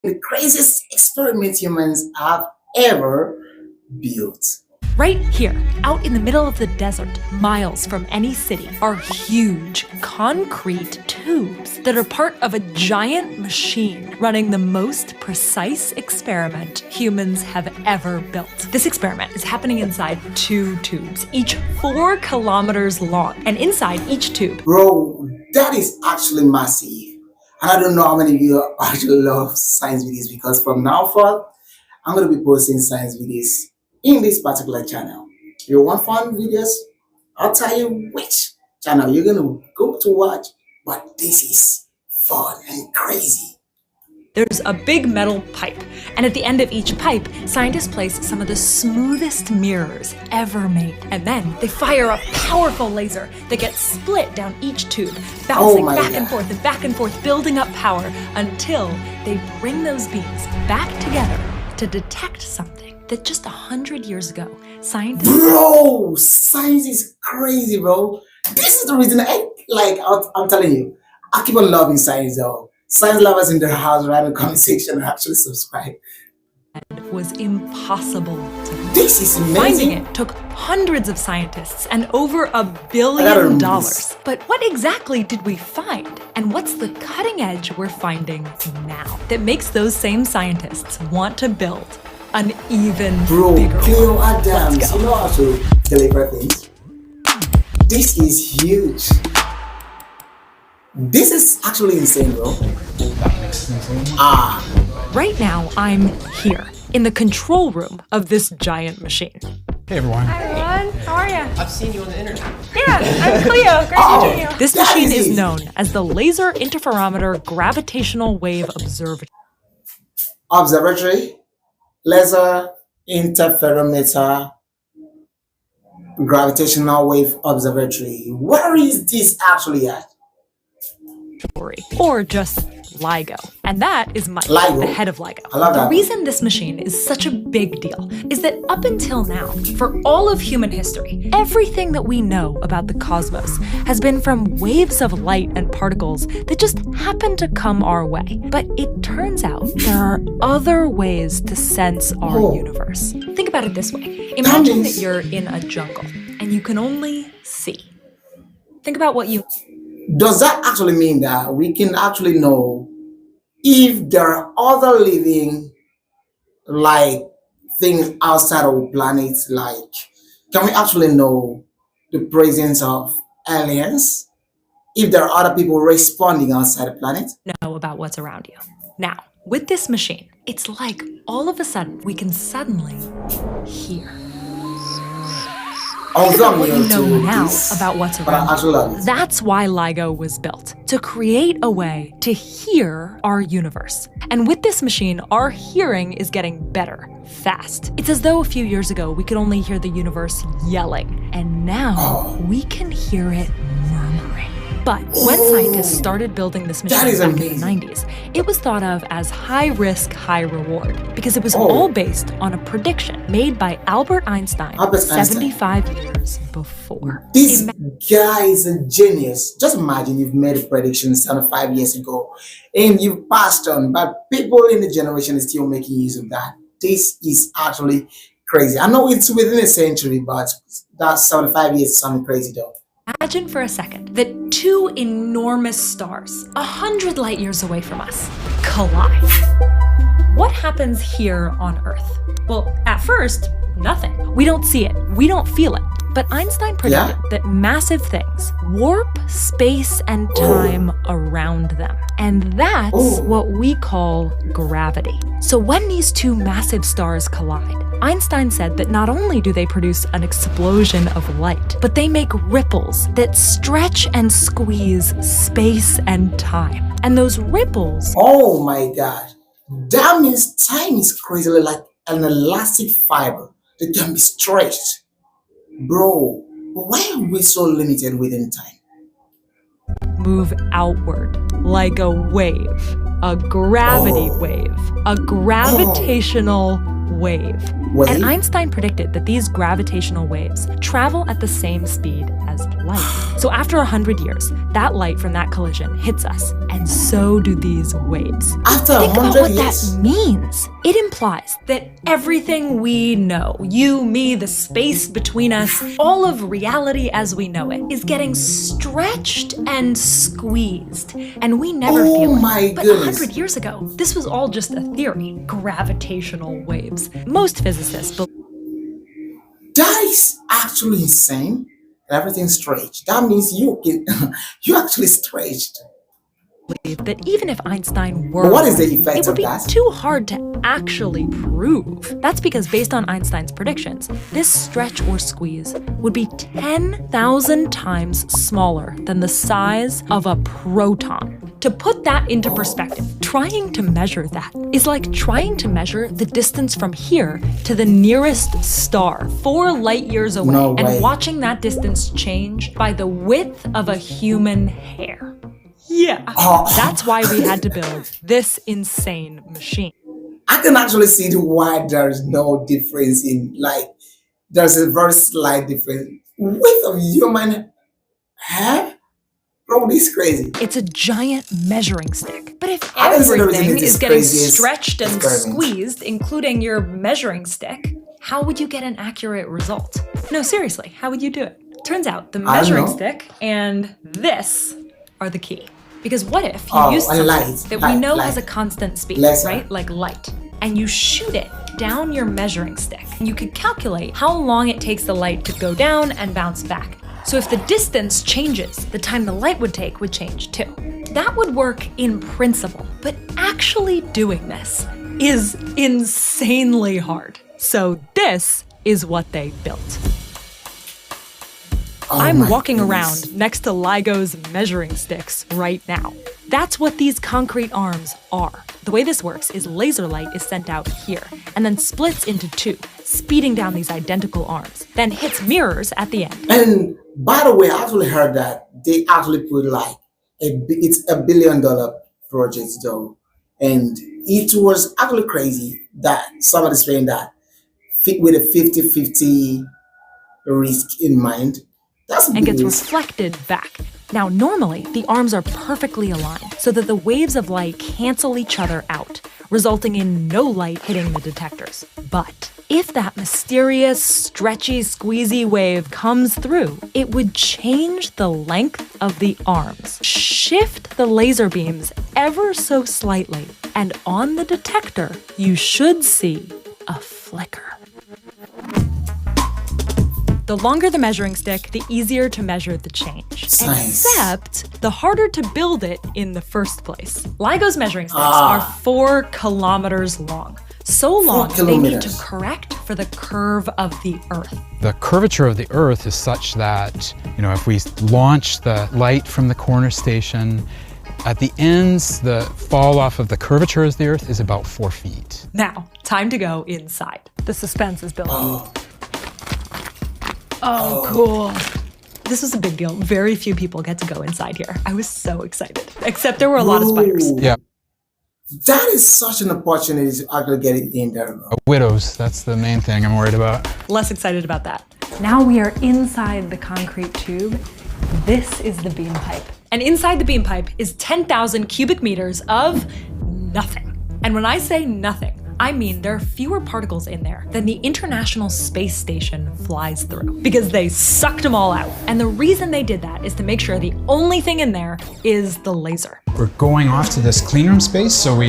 the craziest experiment humans have ever built. Right here, out in the middle of the desert, miles from any city, are huge concrete tubes that are part of a giant machine running the most precise experiment humans have ever built. This experiment is happening inside 2 tubes, each 4 kilometers long, and inside each tube. Bro, that is actually massive. And I don't know how many of you actually love science videos, because from now forth, I'm going to be posting science videos in this particular channel. If you want fun videos, I'll tell you which channel you're going to go to watch. But this is fun and crazy. There's a big metal pipe, and at the end of each pipe, scientists place some of the smoothest mirrors ever made. And then they fire a powerful laser that gets split down each tube, bouncing back and forth, building up power until they bring those beams back together to detect something that just 100 years ago, scientists... Bro, science is crazy, bro. This is the reason I'm telling you, I keep on loving science, though. Science lovers in their house, write in the comment section and actually subscribe. Was impossible to do. This is amazing. Finding it took hundreds of scientists and over $1 billion. But what exactly did we find? And what's the cutting edge we're finding now that makes those same scientists want to build an even bigger one? Cleo Adams, you know how to deliver things. This is huge. This is actually insane, bro. Right now, I'm here in the control room of this giant machine. Hey everyone. Hi everyone, how are you? I've seen you on the internet. Yeah, I'm Cleo. Great meeting you. This machine is known as the Laser Interferometer Gravitational Wave Observatory, Laser Interferometer Gravitational Wave Observatory. Where is this actually at? Or just LIGO. And that is Mike, LIGO? the head of LIGO. I love that. The reason this machine is such a big deal is that up until now, for all of human history, everything that we know about the cosmos has been from waves of light and particles that just happen to come our way. But it turns out there are other ways to sense our universe. Think about it this way. Imagine that you're in a jungle and you can only see. Think about what you... Does that actually mean that we can actually know if there are other living things outside of the planet? Can we actually know the presence of aliens if there are other people responding outside the planet? Know about what's around you. Now, with this machine, it's like all of a sudden we can suddenly hear. Think about what you know now about what's around you. That's why LIGO was built, to create a way to hear our universe. And with this machine, our hearing is getting better, fast. It's as though a few years ago we could only hear the universe yelling, and now we can hear it murmuring. But when scientists started building this machine back in the 90s, it was thought of as high risk, high reward, because it was all based on a prediction made by Albert Einstein 75 years before. This guy is a genius. Just imagine you've made a prediction 75 years ago and you've passed on, but people in the generation are still making use of that. This is actually crazy. I know it's within a century, but that's 75 years is something crazy though. Imagine for a second that 2 enormous stars, 100 light years away from us, collide. What happens here on Earth? Well, at first, nothing. We don't see it. We don't feel it. But Einstein predicted that massive things warp space and time around them. And that's what we call gravity. So when these 2 massive stars collide, Einstein said that not only do they produce an explosion of light, but they make ripples that stretch and squeeze space and time. And those ripples... Oh my God. That means time is crazily like an elastic fiber that can be stretched. Bro, why are we so limited within time? Move outward like a wave, a gravity wave, a gravitational wave. wave. And Einstein predicted that these gravitational waves travel at the same speed as light. So after 100 years, that light from that collision hits us, and so do these waves. After Think about 100 what years. that means. It implies that everything we know, you, me, the space between us, all of reality as we know it, is getting stretched and squeezed, and we never Oh feel it. my But goodness. 100 years ago, this was all just a theory, gravitational waves. Most physicists That is actually insane. Everything's stretched. That means you actually stretched. believe that even if Einstein were But what is the right, effect it would of be that? too hard to actually prove. That's because based on Einstein's predictions, this stretch or squeeze would be 10,000 times smaller than the size of a proton. To put that into perspective, trying to measure that is like trying to measure the distance from here to the nearest star, 4 light years away, No way. and watching that distance change by the width of a human hair. Yeah, Oh. that's why we had to build this insane machine. I can actually see why there's no difference in light. There's a very slight difference. Width of human hair? Bro, this is crazy. It's a giant measuring stick. But if I can see the reason everything it is is getting craziest stretched and experiment. squeezed, including your measuring stick, how would you get an accurate result? No, seriously, how would you do it? Turns out the I don't measuring know. stick and this are the key. Because what if you Oh, use and something light, that we light, know light. has a constant speed, Laser. right? Like light. And you shoot it down your measuring stick. You could calculate how long it takes the light to go down and bounce back. So if the distance changes, the time the light would take would change too. That would work in principle, but actually doing this is insanely hard. So this is what they built. Oh I'm my walking goodness. around next to LIGO's measuring sticks right now. That's what these concrete arms are. The way this works is laser light is sent out here and then splits into 2, speeding down these identical arms, then hits mirrors at the end. And by the way, I actually heard that they actually put like it's $1 billion project though, and it was actually crazy that somebody's saying that with a 50-50 risk in mind. That's a And big gets risk. reflected back. Now, normally, the arms are perfectly aligned so that the waves of light cancel each other out, resulting in no light hitting the detectors. But if that mysterious, stretchy, squeezy wave comes through, it would change the length of the arms, shift the laser beams ever so slightly, and on the detector, you should see a flicker. The longer the measuring stick, the easier to measure the change. Science. Except the harder to build it in the first place. LIGO's measuring sticks Ah. are 4 kilometers long. So long, they need to kilometers. correct for the curve of the Earth. The curvature of the Earth is such that, if we launch the light from the corner station, at the ends, the fall off of the curvature of the Earth is about 4 feet. Now, time to go inside. The suspense is building. Oh, cool. This was a big deal. Very few people get to go inside here. I was so excited. Except there were a lot of spiders. Ooh, Yeah, that is such an opportunity to actually get it in there. widows, that's the main thing I'm worried about. Less excited about that. Now we are inside the concrete tube. This is the beam pipe. And inside the beam pipe is 10,000 cubic meters of nothing. And when I say nothing, I mean there are fewer particles in there than the International Space Station flies through, because they sucked them all out. And the reason they did that is to make sure the only thing in there is the laser. We're going off to this clean room space, so we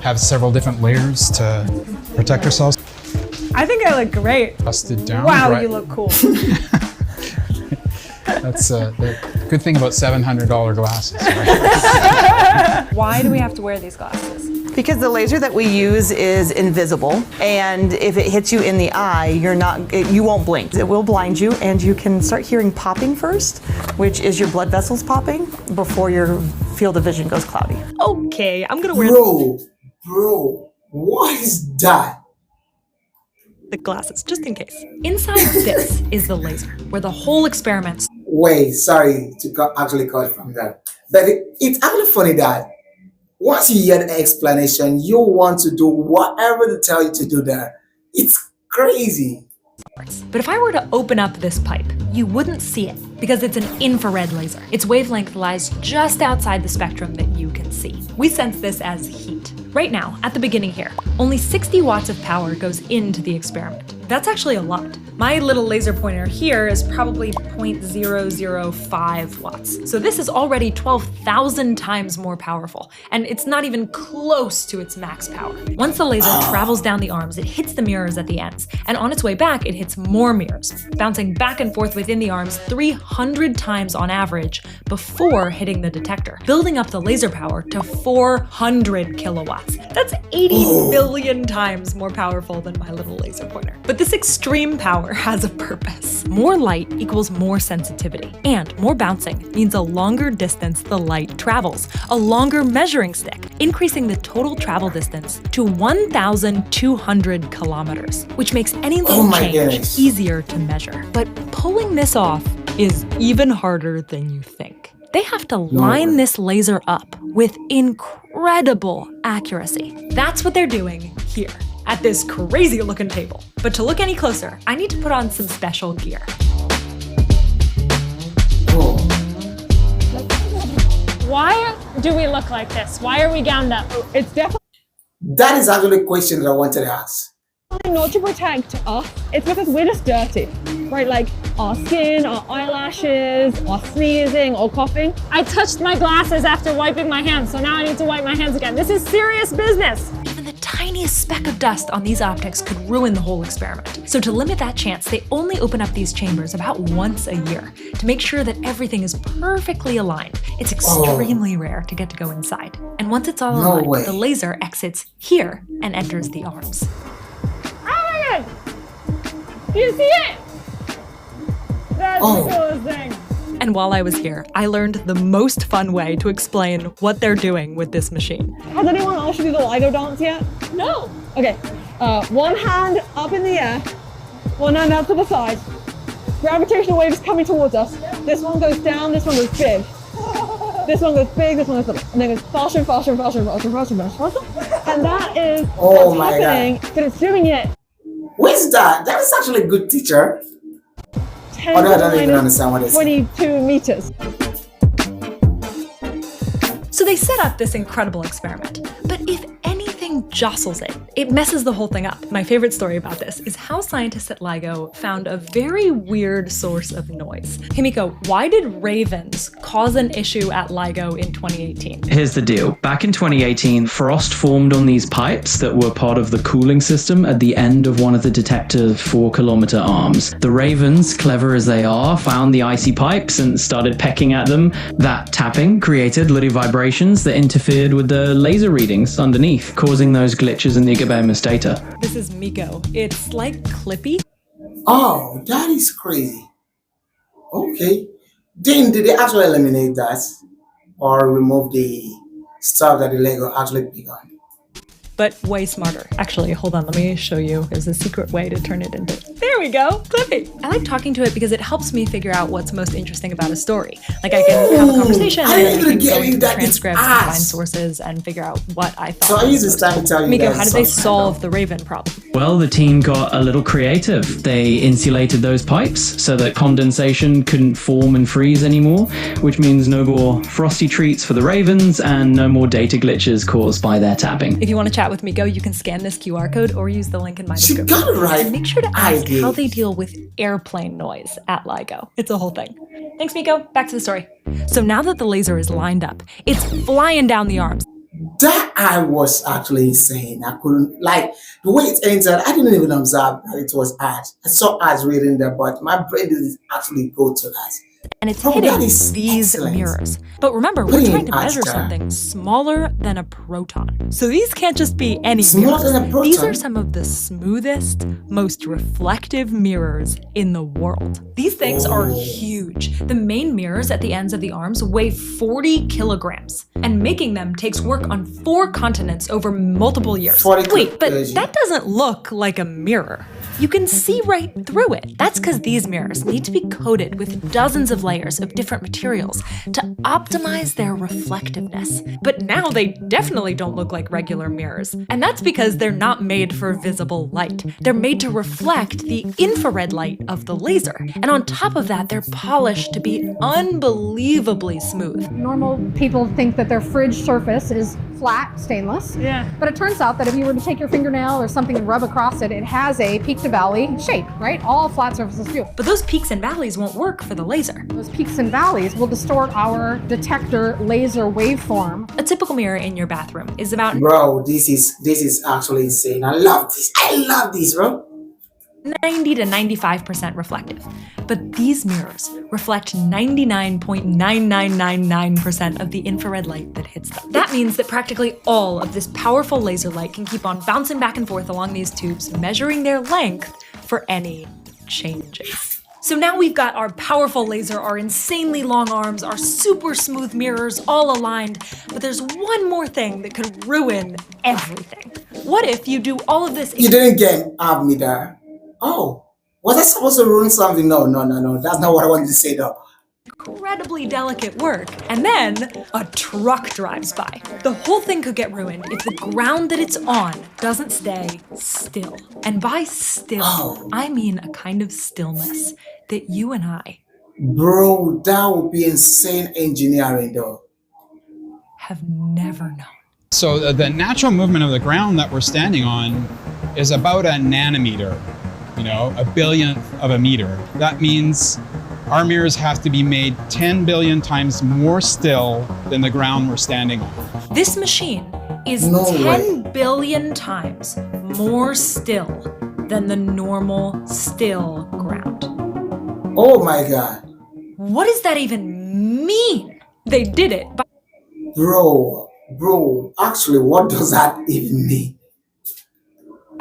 have several different layers to protect ourselves. I think I look great. Busted down. Wow, right- you look cool. That's the good thing about $700 glasses. Right? Why do we have to wear these glasses? Because the laser that we use is invisible, and if it hits you in the eye, you won't blink. It will blind you, and you can start hearing popping first, which is your blood vessels popping before your field of vision goes cloudy. Okay, I'm gonna wear Bro, what is that? the glasses just in case. Inside this is the laser, where the whole experiment Wait, sorry to actually cut from that. But it's actually funny that once you hear the explanation, you want to do whatever they tell you to do there. It's crazy. But if I were to open up this pipe, you wouldn't see it because it's an infrared laser. Its wavelength lies just outside the spectrum that you can see. We sense this as heat. Right now, at the beginning here, only 60 watts of power goes into the experiment. That's actually a lot. My little laser pointer here is probably 0.005 watts. So this is already 12,000 times more powerful, and it's not even close to its max power. Once the laser travels down the arms, it hits the mirrors at the ends, and on its way back, it hits more mirrors, bouncing back and forth within the arms 300 times on average before hitting the detector, building up the laser power to 400 kilowatts. That's 80 billion times more powerful than my little laser pointer. But this extreme power has a purpose. More light equals more sensitivity, and more bouncing means a longer distance the light travels, a longer measuring stick, increasing the total travel distance to 1,200 kilometers, which makes any little change goodness. easier to measure. But pulling this off is even harder than you think. They have to line this laser up with incredible accuracy. That's what they're doing here at this crazy looking table. But to look any closer, I need to put on some special gear. Oh, Why do we look like this? Why are we gowned up? It's definitely that is actually a question that I wanted to ask. not to protect us. It's because we're just dirty, right? Like our skin, our eyelashes, or sneezing or coughing. I touched my glasses after wiping my hands, so now I need to wipe my hands again. This is serious business. Even the tiniest speck of dust on these optics could ruin the whole experiment. So to limit that chance, they only open up these chambers about once a year to make sure that everything is perfectly aligned. It's extremely rare to get to go inside. And once it's all aligned, way. the laser exits here and enters the arms. Oh my god! Do you see it? That's the coolest thing. And while I was here, I learned the most fun way to explain what they're doing with this machine. Has anyone asked you to do the LIGO dance yet? No. Okay, one hand up in the air, one hand out to the side. Gravitational wave is coming towards us. This one goes down, this one goes big. This one goes big, this one goes little. And then goes faster and faster and faster and faster and faster and faster. And that is what's my happening, but it's doing it Where's that? That is actually a good teacher. 10 Although I don't to the even minus understand what it's 22 meters. So they set up this incredible experiment, but if anything jostles it, it messes the whole thing up. My favorite story about this is how scientists at LIGO found a very weird source of noise. Hey Miko, why did ravens cause an issue at LIGO in 2018? Here's the deal. Back in 2018, frost formed on these pipes that were part of the cooling system at the end of one of the detector's 4-kilometer arms. The ravens, clever as they are, found the icy pipes and started pecking at them. That tapping created little vibrations that interfered with the laser readings underneath, causing those glitches in the Agabamus data. This is Miko. It's like Clippy. Oh, that is crazy. Okay. Then did they actually eliminate that or remove the stuff that the Lego actually pick on? But way smarter. Actually, hold on, let me show you. There's a secret way to turn it into... There we go, Clippy. I like talking to it because it helps me figure out what's most interesting about a story. Like I can have a conversation and then I can go into transcripts and find sources and figure out what I thought. So I use this time to tell you Miko, guys how did they something. solve the raven problem? Well, the team got a little creative. They insulated those pipes so that condensation couldn't form and freeze anymore, which means no more frosty treats for the ravens and no more data glitches caused by their tapping. If you want to chat with Miko, you can scan this QR code or use the link in my She description. got it right. And make sure to I ask did. how they deal with airplane noise at LIGO. It's a whole thing. Thanks, Miko. Back to the story. So now that the laser is lined up, it's flying down the arms. That I was actually insane. I couldn't, like, the way it entered, I didn't even observe that it was ads. I saw ads reading there, but my brain didn't actually go to that. And it's Oh, hitting that is these excellent. mirrors. But remember, we're Brilliant, trying to measure Asta. something smaller than a proton. So these can't just be any Smaller mirrors. than a These proton? are some of the smoothest, most reflective mirrors in the world. These things are huge. The main mirrors at the ends of the arms weigh 40 kilograms. And making them takes work on 4 continents over multiple years. 40 Wait, but kg. that doesn't look like a mirror. you can see right through it. That's because these mirrors need to be coated with dozens of layers of different materials to optimize their reflectiveness. But now they definitely don't look like regular mirrors. And that's because they're not made for visible light. They're made to reflect the infrared light of the laser. And on top of that, they're polished to be unbelievably smooth. Normal people think that their fridge surface is flat, stainless. Yeah. But it turns out that if you were to take your fingernail or something and rub across it, it has a peak to valley shape, right? All flat surfaces do. But those peaks and valleys won't work for the laser. Those peaks and valleys will distort our detector laser waveform. A typical mirror in your bathroom is about Bro, this is actually insane. I love this. I love this, bro. 90 to 95% reflective. But these mirrors reflect 99.9999% of the infrared light that hits them. That means that practically all of this powerful laser light can keep on bouncing back and forth along these tubes, measuring their length for any changes. So now we've got our powerful laser, our insanely long arms, our super smooth mirrors all aligned, but there's one more thing that could ruin everything. What if you do all of this? You didn't have me there. Oh, was I supposed to ruin something? No. That's not what I wanted to say though. Incredibly delicate work, and then a truck drives by. The whole thing could get ruined if the ground that it's on doesn't stay still. And by still, I mean a kind of stillness that you and I Bro, that would be insane engineering though. have never known. So the natural movement of the ground that we're standing on is about a nanometer, a billionth of a meter. That means our mirrors have to be made 10 billion times more still than the ground we're standing on. This machine is No 10 way. billion times more still than the normal still ground. Oh my god. What does that even mean? They did it by Bro, actually, what does that even mean?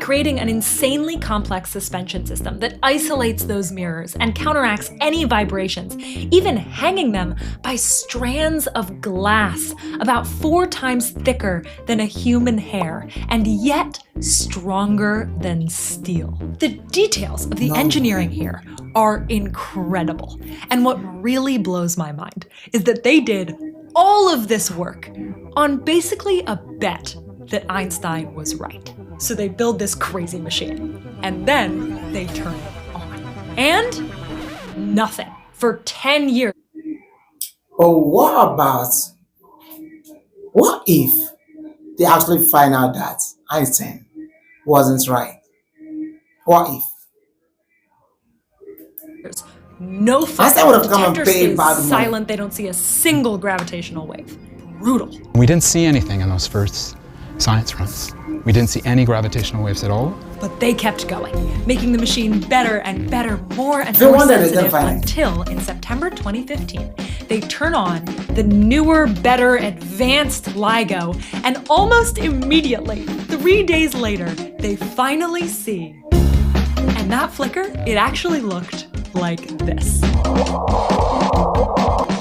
creating an insanely complex suspension system that isolates those mirrors and counteracts any vibrations, even hanging them by strands of glass about 4 times thicker than a human hair and yet stronger than steel. The details of the engineering here are incredible. And what really blows my mind is that they did all of this work on basically a bet that Einstein was right. So they build this crazy machine, and then they turn it on. And nothing for 10 years. Oh, what if they actually find out that Einstein wasn't right? What if? No Einstein would have come and detector paid stays by the money. silent. They don't see a single gravitational wave. Brutal. We didn't see anything in those first science runs. We didn't see any gravitational waves at all. But they kept going, making the machine better and better, more and No more wonder they sensitive, couldn't find it. until in September 2015, they turn on the newer, better, advanced LIGO, and almost immediately, 3 days later, they finally see. And that flicker, it actually looked like this.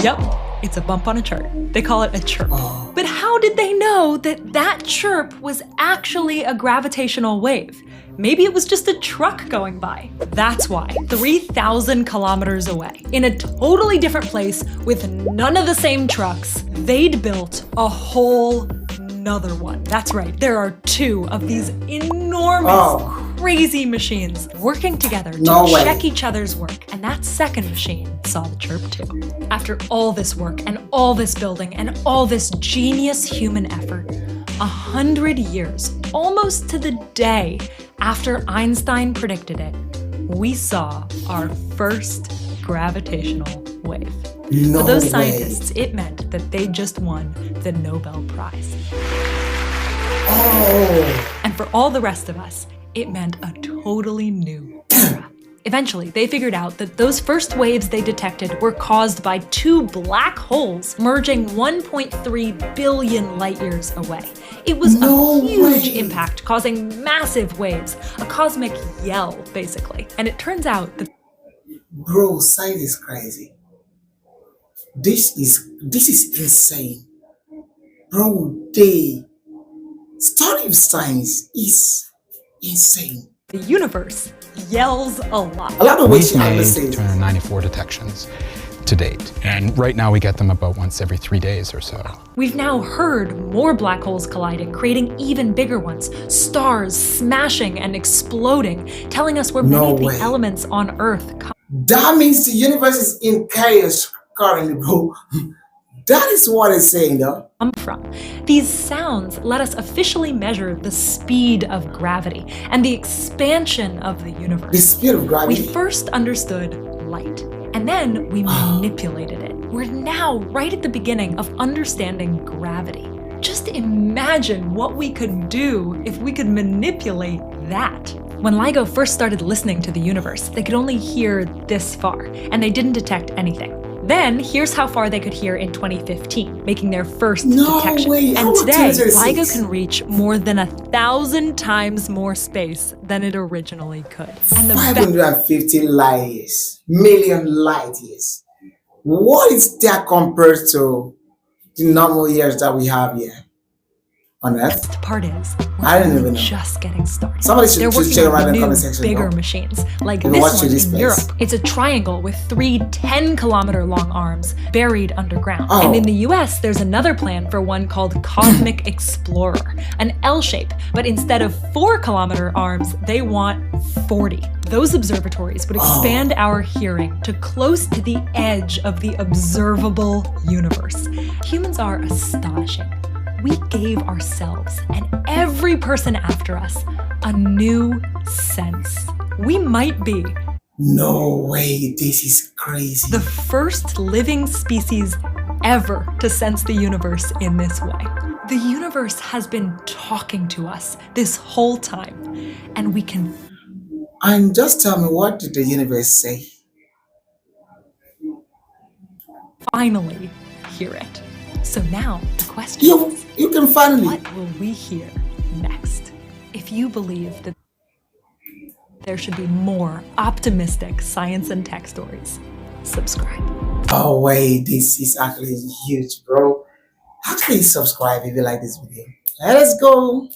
Yep, it's a bump on a chart. They call it a chirp. But how did they know that that chirp was actually a gravitational wave? Maybe it was just a truck going by. That's why, 3,000 kilometers away, in a totally different place with none of the same trucks, they'd built a whole nother one. That's right, there are 2 of these enormous, crazy machines working together to No way. check each other's work. And that second machine saw the chirp too. After all this work and all this building and all this genius human effort, 100 years, almost to the day after Einstein predicted it, we saw our first gravitational wave. No For those way. scientists, it meant that they just won the Nobel Prize. Oh, And for all the rest of us, it meant a totally new era. Eventually, they figured out that those first waves they detected were caused by 2 black holes merging 1.3 billion light years away. It was No a huge way. impact, causing massive waves, a cosmic yell, basically. And it turns out that bro, science is crazy. This is insane. Bro, studying science is insane. The universe yells a lot. I love the way We've she made understands. 294 detections to date, and right now we get them about once every 3 days or so. We've now heard more black holes colliding, creating even bigger ones, stars smashing and exploding, telling us where No many of way. the elements on Earth come That means the universe is in chaos currently, bro. That is what it's saying, though. from. These sounds let us officially measure the speed of gravity and the expansion of the universe. The speed of We gravity. first understood light, and then we manipulated it. We're now right at the beginning of understanding gravity. Just imagine what we could do if we could manipulate that. When LIGO first started listening to the universe, they could only hear this far, and they didn't detect anything. Then, here's how far they could hear in 2015, making their first No detection. way. How And about today, 2036? LIGO can reach more than 1,000 times more space than it originally could. And the best 550 light years, million light years. What is that compared to the normal years that we have here on Earth? part is, I we're don't only even know. just getting started. Somebody should They're just working check around on in the new, comment section, bigger bro. machines, like We'll this watch one you in this place. Europe. It's a triangle with 3 10-kilometer-long arms buried underground. Oh. And in the US, there's another plan for one called Cosmic Explorer, an L shape, but instead of 4-kilometer arms, they want 40. Those observatories would expand our hearing to close to the edge of the observable universe. Humans are astonishing. We gave ourselves and every person after us a new sense. We might be No way. This is crazy. the first living species ever to sense the universe in this way. The universe has been talking to us this whole time, and we can And just tell me, what did the universe say? finally hear it. So now the question is, You can finally. what will we hear next? If you believe that there should be more optimistic science and tech stories, subscribe. Oh wait, this is actually huge, bro. Actually subscribe if you like this video. Let's go.